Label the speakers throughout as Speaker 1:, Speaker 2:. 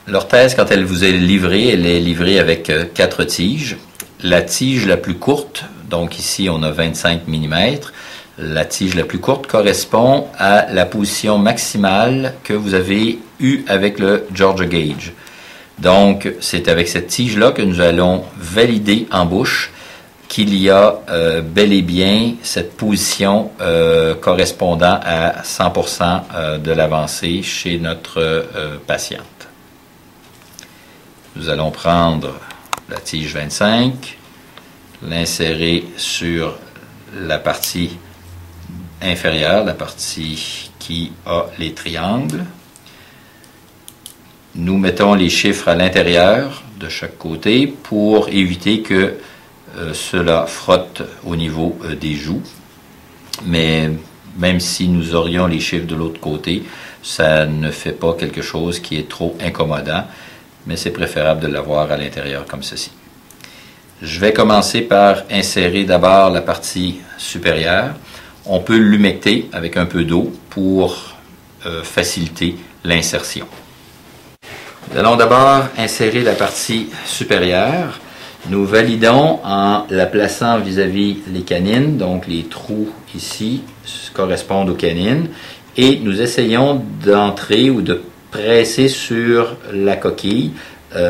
Speaker 1: L'orthèse, quand elle vous est livrée, elle est livrée avec 4 tiges. La tige la plus courte, donc ici on a 25 mm, la tige la plus courte correspond à la position maximale que vous avez eue avec le Georgia Gauge. Donc c'est avec cette tige-là que nous allons valider en bouche qu'il y a bel et bien cette position correspondant à 100% de l'avancée chez notre patiente. Nous allons prendre la tige 25, l'insérer sur la partie inférieure, la partie qui a les triangles. Nous mettons les chiffres à l'intérieur de chaque côté pour éviter que cela frotte au niveau des joues. Mais même si nous aurions les chiffres de l'autre côté, ça ne fait pas quelque chose qui est trop incommodant, mais c'est préférable de l'avoir à l'intérieur comme ceci. Je vais commencer par insérer d'abord la partie supérieure. On peut l'humecter avec un peu d'eau pour faciliter l'insertion. Nous allons d'abord insérer la partie supérieure. Nous validons en la plaçant vis-à-vis les canines, donc les trous ici correspondent aux canines, et nous essayons d'entrer ou de presser sur la coquille,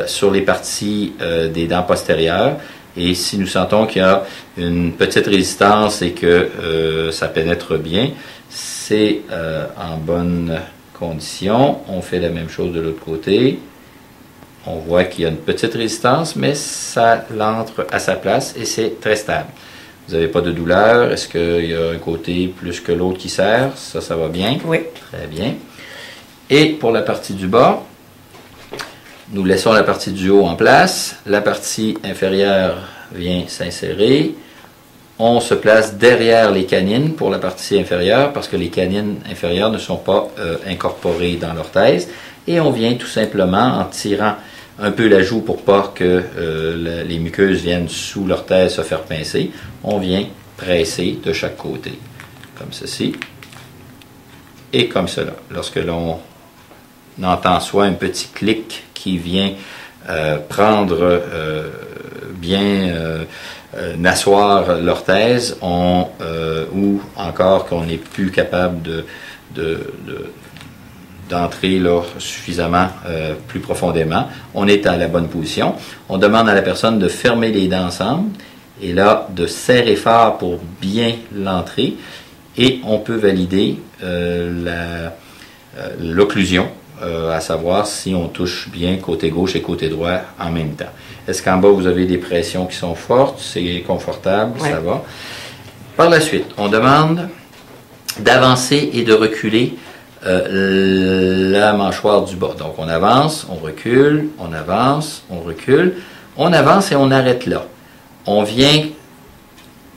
Speaker 1: sur les parties des dents postérieures. Et si nous sentons qu'il y a une petite résistance et que ça pénètre bien, c'est en bonne condition. On fait la même chose de l'autre côté. On voit qu'il y a une petite résistance, mais ça l'entre à sa place et c'est très stable. Vous n'avez pas de douleur? Est-ce qu'il y a un côté plus que l'autre qui serre? Ça va bien?
Speaker 2: Oui.
Speaker 1: Très bien. Et pour la partie du bas, nous laissons la partie du haut en place. La partie inférieure vient s'insérer. On se place derrière les canines pour la partie inférieure parce que les canines inférieures ne sont pas incorporées dans l'orthèse. Et on vient tout simplement en tirant un peu la joue pour pas que les muqueuses viennent sous l'orthèse se faire pincer. On vient presser de chaque côté, comme ceci et comme cela. Lorsque l'on entend soit un petit clic qui vient prendre n'asseoir l'orthèse, ou encore qu'on n'est plus capable d'entrer là suffisamment plus profondément, on est à la bonne position. On demande à la personne de fermer les dents ensemble et là de serrer fort pour bien l'entrer et on peut valider l'occlusion, à savoir si on touche bien côté gauche et côté droit en même temps. Est-ce qu'en bas vous avez des pressions qui sont fortes? C'est confortable? Oui. Ça va. Par la suite, on demande d'avancer et de reculer la mâchoire du bas. Donc on avance, on recule, on avance, on recule, on avance et on arrête là. On vient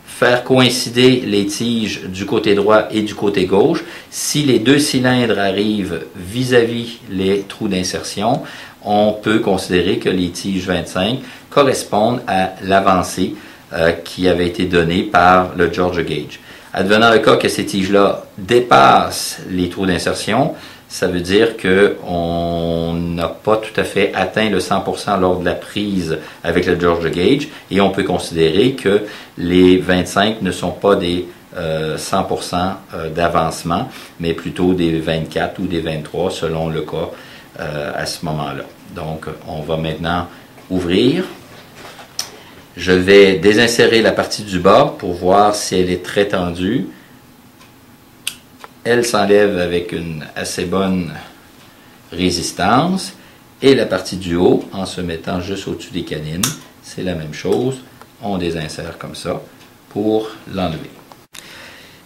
Speaker 1: faire coïncider les tiges du côté droit et du côté gauche. Si les deux cylindres arrivent vis-à-vis les trous d'insertion, on peut considérer que les tiges 25 correspondent à l'avancée qui avait été donnée par le Georgia Gauge. Advenant le cas que ces tiges-là dépassent les trous d'insertion, ça veut dire qu'on n'a pas tout à fait atteint le 100% lors de la prise avec le Georgia Gauge et on peut considérer que les 25 ne sont pas des 100% d'avancement, mais plutôt des 24 ou des 23 selon le cas à ce moment-là. Donc, on va maintenant ouvrir. Je vais désinsérer la partie du bas pour voir si elle est très tendue. Elle s'enlève avec une assez bonne résistance. Et la partie du haut, en se mettant juste au-dessus des canines, c'est la même chose. On désinsère comme ça pour l'enlever.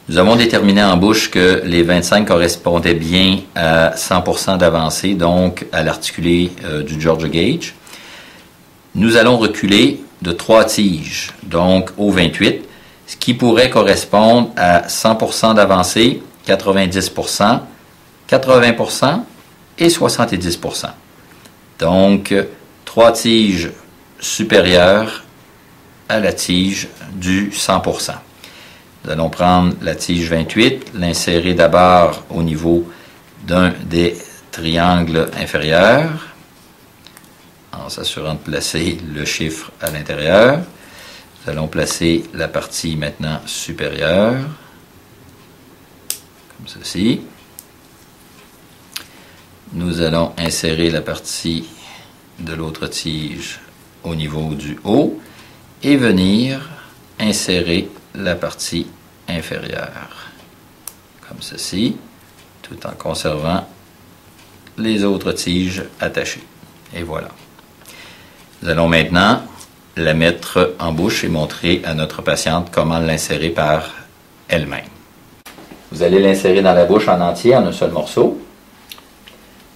Speaker 1: Nous avons déterminé en bouche que les 25 correspondaient bien à 100% d'avancée, donc à l'articulé du Georgia Gauge. Nous allons reculer de 3 tiges, donc au 28, ce qui pourrait correspondre à 100% d'avancée, 90%, 80% et 70%. Donc, 3 tiges supérieures à la tige du 100%. Nous allons prendre la tige 28, l'insérer d'abord au niveau d'un des triangles inférieurs. en s'assurant de placer le chiffre à l'intérieur. Nous allons placer la partie maintenant supérieure, comme ceci. Nous allons insérer la partie de l'autre tige au niveau du haut et venir insérer la partie inférieure, comme ceci, tout en conservant les autres tiges attachées. Et voilà. Nous allons maintenant la mettre en bouche et montrer à notre patiente comment l'insérer par elle-même. Vous allez l'insérer dans la bouche en entier, en un seul morceau.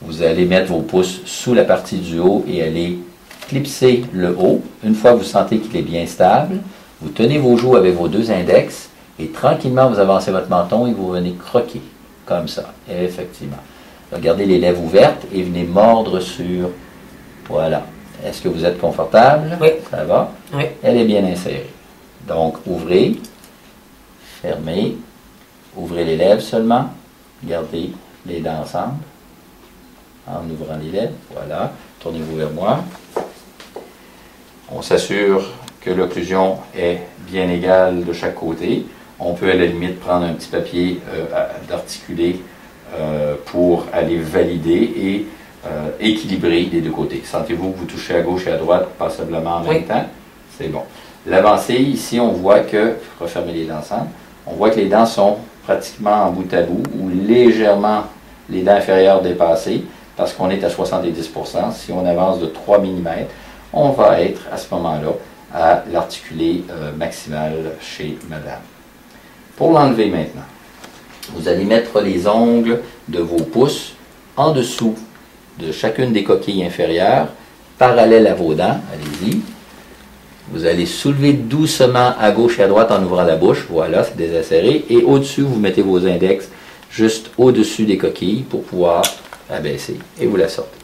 Speaker 1: Vous allez mettre vos pouces sous la partie du haut et aller clipser le haut. Une fois que vous sentez qu'il est bien stable, vous tenez vos joues avec vos deux index et tranquillement vous avancez votre menton et vous venez croquer, comme ça, effectivement. Regardez les lèvres ouvertes et venez mordre sur... Voilà. Est-ce que vous êtes confortable?
Speaker 2: Oui.
Speaker 1: Ça va?
Speaker 2: Oui.
Speaker 1: Elle est bien insérée. Donc, ouvrez, fermez, ouvrez les lèvres seulement, gardez les dents ensemble, en ouvrant les lèvres, voilà, tournez-vous vers moi. On s'assure que l'occlusion est bien égale de chaque côté. On peut à la limite prendre un petit papier d'articuler pour aller valider et équilibrer les deux côtés. Sentez-vous que vous touchez à gauche et à droite passablement en même temps? C'est bon. L'avancée, ici, on voit que, refermez les dents ensemble, on voit que les dents sont pratiquement en bout à bout ou légèrement les dents inférieures dépassées parce qu'on est à 70%. Si on avance de 3 mm, on va être à ce moment-là à l'articulé maximal chez madame. Pour l'enlever maintenant, vous allez mettre les ongles de vos pouces en dessous de chacune des coquilles inférieures, parallèles à vos dents. Allez-y. Vous allez soulever doucement à gauche et à droite en ouvrant la bouche. Voilà, c'est désacéré. Et au-dessus, vous mettez vos index juste au-dessus des coquilles pour pouvoir abaisser. Et vous la sortez.